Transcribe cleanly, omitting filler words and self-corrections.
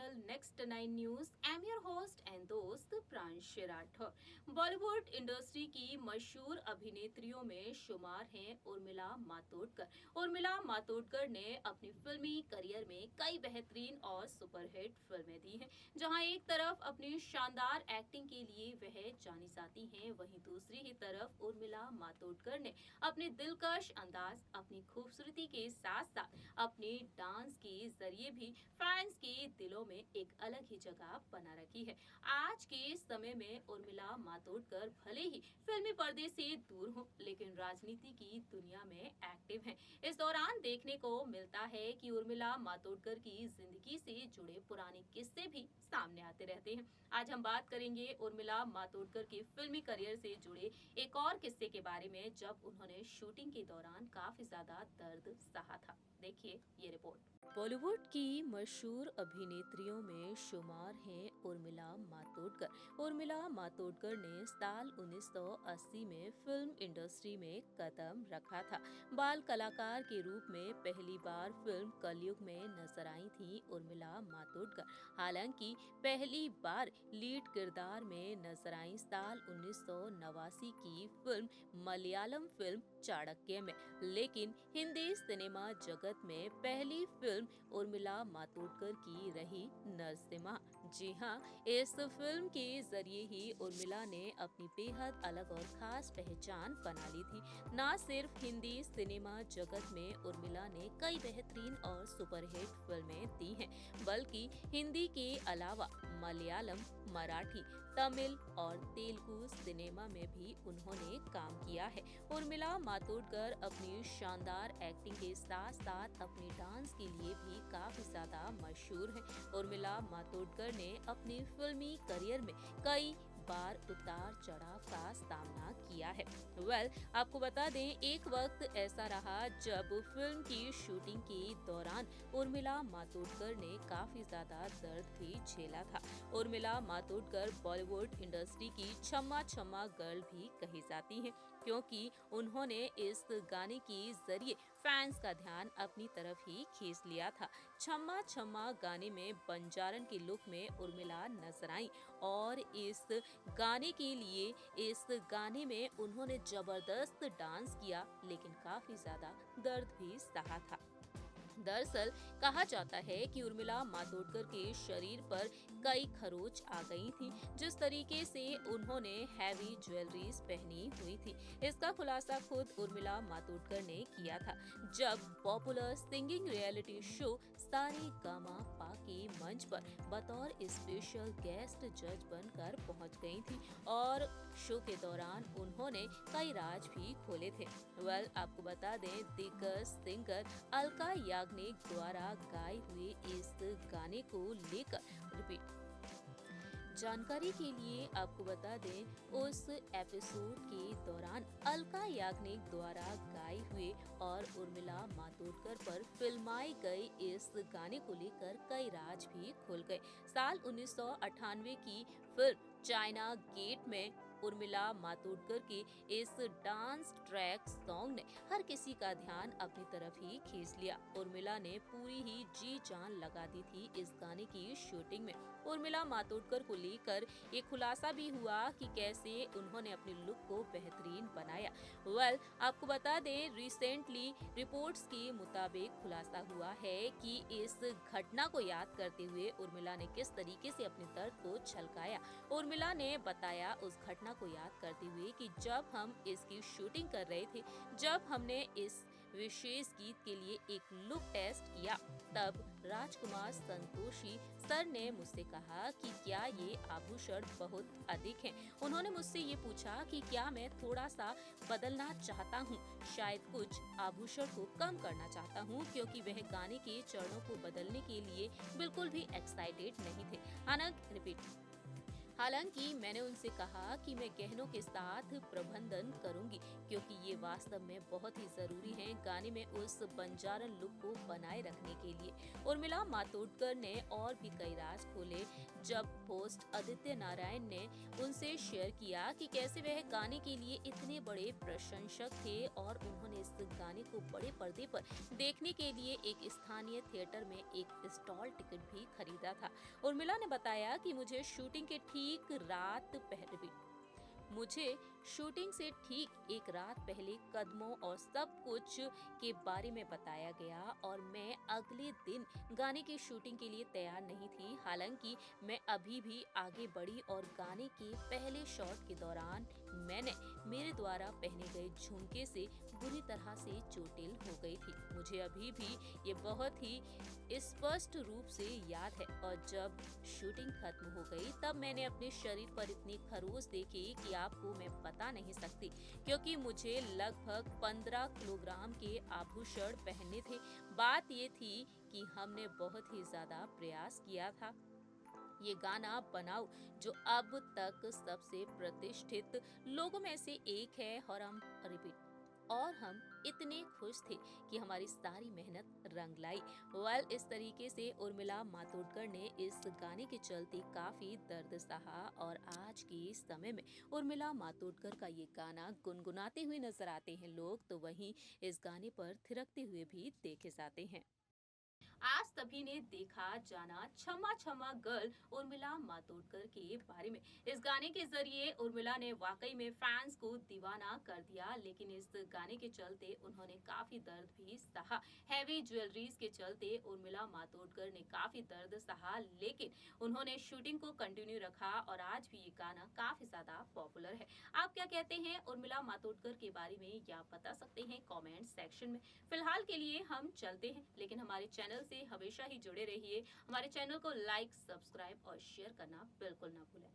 Channel next 9 news. I am your host and दोस्त Pranshu Rathore. Bollywood industry की मशहूर अभिनेत्रियों में शुमार हैं उर्मिला मातोंडकर। उर्मिला मातोंडकर ने अपनी फिल्मी करियर में कई बेहतरीन और सुपरहिट फिल्में दी हैं। जहां एक तरफ अपनी शानदार एक्टिंग के लिए वह जानी जाती हैं, वहीं दूसरी ही तरफ उर्मिला मातोंडकर ने अपने दिलकश अंदाज, अपनी खूबसूरती के साथ साथ अपने डांस के जरिए भी फैंस के दिलों में एक अलग ही जगह बना रखी है। आज के समय में उर्मिला मातोंडकर भले ही फिल्मी पर्दे से दूर हो, लेकिन राजनीति की दुनिया में एक्टिव हैं। इस दौरान देखने को मिलता है कि उर्मिला मातोंडकर की जिंदगी से जुड़े पुराने किस्से भी सामने आते रहते हैं। आज हम बात करेंगे उर्मिला मातोंडकर के फिल्मी करियर से जुड़े एक और किस्से के बारे में, जब उन्होंने शूटिंग के दौरान काफी ज्यादा दर्द सहा था। देखिए ये रिपोर्ट। बॉलीवुड की मशहूर अभिनेत्रियों में शुमार हैं उर्मिला मातोंडकर। उर्मिला मातोंडकर ने साल 1980 में फिल्म इंडस्ट्री में कदम रखा था। बाल कलाकार के रूप में पहली बार फिल्म कलयुग में नजर आई थी उर्मिला मातोंडकर। हालांकि पहली बार लीड किरदार में नजर आई साल 1989 की फिल्म मलयालम फिल्म चाणक्य में, लेकिन हिंदी सिनेमा जगत में पहली फिल्म उर्मिला मातोंडकर की रही नरसिम्हा। जी हाँ, इस फिल्म के जरिए ही उर्मिला ने अपनी बेहद अलग और खास पहचान बना ली थी। न सिर्फ हिंदी सिनेमा जगत में उर्मिला ने कई बेहतरीन और सुपरहिट फिल्में दी हैं, बल्कि हिंदी के अलावा मलयालम, मराठी, तमिल और तेलुगु सिनेमा में भी उन्होंने काम किया है। उर्मिला मातोंडकर अपनी शानदार एक्टिंग के साथ साथ अपने डांस के लिए भी काफी ज्यादा मशहूर है। उर्मिला मातोंडकर ने अपनी फिल्मी करियर में कई बार उतार चढ़ाव का सामना किया है। आपको बता दें, एक वक्त ऐसा रहा जब फिल्म की शूटिंग के दौरान उर्मिला मातोंडकर ने काफी ज्यादा दर्द भी झेला था। उर्मिला मातोंडकर बॉलीवुड इंडस्ट्री की छम्मा छम्मा गर्ल भी कही जाती हैं, क्योंकि उन्होंने इस गाने के जरिए फैंस का ध्यान अपनी तरफ ही खींच लिया था। छम्मा छम्मा गाने में बंजारन के लुक में उर्मिला नजर आई और इस गाने के लिए इस गाने में उन्होंने जबरदस्त डांस किया, लेकिन काफी ज्यादा दर्द भी सहा था। दरअसल कहा जाता है कि उर्मिला मातोंडकर के शरीर पर कई खरोच आ गई थी, जिस तरीके से उन्होंने हैवी ज्वेलरीज पहनी हुई थी। इसका खुलासा खुद उर्मिला मातोंडकर ने किया था, जब popular singing reality show Sa Re Ga Ma Pa के मंच पर बतौर स्पेशल गेस्ट जज बनकर पहुंच गई थी और शो के दौरान उन्होंने कई राज भी खोले थे। आपको बता दें, दिग्गज सिंगर अलका याग्निक द्वारा गाए हुए इस गाने को लेकर जानकारी के लिए आपको बता दें, उस एपिसोड के दौरान अलका याग्निक द्वारा गाए हुए और उर्मिला मातोंडकर पर फिल्माए गए इस गाने को लेकर कई राज भी खुल गए। साल 1998 की फिल्म चाइना गेट में उर्मिला मातोंडकर के इस डांस ट्रैक सॉन्ग ने हर किसी का ध्यान अपनी तरफ ही खींच लिया। उर्मिला ने पूरी ही जी जान लगा दी थी इस गाने की शूटिंग में। उर्मिला मातोंडकर को लेकर ये खुलासा भी हुआ कि कैसे उन्होंने अपने लुक को बेहतरीन बनाया। आपको बता दें, रिसेंटली रिपोर्ट्स के मुताबिक खुलासा हुआ है कि इस घटना को याद करते हुए उर्मिला ने किस तरीके से अपने दर्द को छलकाया। उर्मिला ने बताया उस घटना को याद करते हुए कि जब हम इसकी शूटिंग कर रहे थे, जब हमने इस विशेष गीत के लिए एक लुक टेस्ट किया, तब राजकुमार संतोषी सर ने मुझसे कहा कि क्या ये आभूषण बहुत अधिक हैं। उन्होंने मुझसे ये पूछा कि क्या मैं थोड़ा सा बदलना चाहता हूँ, शायद कुछ आभूषण को कम करना चाहता हूँ, क्योंकि वह गाने के चरणों को बदलने के लिए बिल्कुल भी एक्साइटेड नहीं थे। हालांकि मैंने उनसे कहा कि मैं गहनों के साथ प्रबंधन करूंगी, क्योंकि ये वास्तव में बहुत ही जरूरी है गाने में उस बंजारन लुक को बनाए रखने के लिए। उर्मिला मातोंडकर ने और भी कई राज खोले जब होस्ट आदित्य नारायण ने उनसे शेयर किया कि कैसे वह गाने के लिए इतने बड़े प्रशंसक थे और उन्होंने इस गाने को बड़े पर्दे पर देखने के लिए एक स्थानीय थिएटर में एक स्टॉल टिकट भी खरीदा था। उर्मिला ने बताया कि मुझे शूटिंग से ठीक एक रात पहले कदमों और सब कुछ के बारे में बताया गया और मैं अगले दिन गाने की शूटिंग के लिए तैयार नहीं थी। हालांकि मैं अभी भी आगे बढ़ी और गाने के पहले शॉट के दौरान मैंने मेरे द्वारा पहने गए झुमके से बुरी तरह से चोटिल हो गई थी। मुझे अभी भी ये बहुत ही स्पष्ट रूप से याद है और जब शूटिंग खत्म हो गई तब मैंने अपने शरीर पर इतनी खरोंच देखी कि आपको मैं बता नहीं सकती, क्योंकि मुझे लगभग 15 किलोग्राम के आभूषण पहनने थे। बात ये थी कि हमने बहुत ही ज्यादा प्रयास किया था ये गाना बनाओ, जो अब तक सबसे प्रतिष्ठित लोगों में से एक है और हम इतने खुश थे कि हमारी सारी मेहनत रंग लाई। इस तरीके से उर्मिला मातोंडकर ने इस गाने के चलते काफी दर्द सहा और आज के समय में उर्मिला मातोंडकर का ये गाना गुनगुनाते हुए नजर आते हैं लोग, तो वहीं इस गाने पर थिरकते हुए भी देखे जाते हैं। आज तभी ने देखा जाना क्षमा क्षमा गर्ल उर्मिला मातोंडकर के बारे में। इस गाने के जरिए उर्मिला ने वाकई में फैंस को दीवाना कर दिया, लेकिन इस गाने के चलते उन्होंने काफी दर्द भी सहा। हैवी ज्वेलरीज के चलते उर्मिला मातोंडकर ने काफी दर्द सहा, लेकिन उन्होंने शूटिंग को कंटिन्यू रखा और आज भी ये गाना काफी ज्यादा पॉपुलर है। आप क्या कहते हैं उर्मिला मातोंडकर के बारे में, या आप बता सकते हैं कमेंट सेक्शन में। फिलहाल के लिए हम चलते हैं, लेकिन हमारे चैनल से हमेशा ही जुड़े रहिए। हमारे चैनल को लाइक, सब्सक्राइब और शेयर करना बिल्कुल ना भूलें।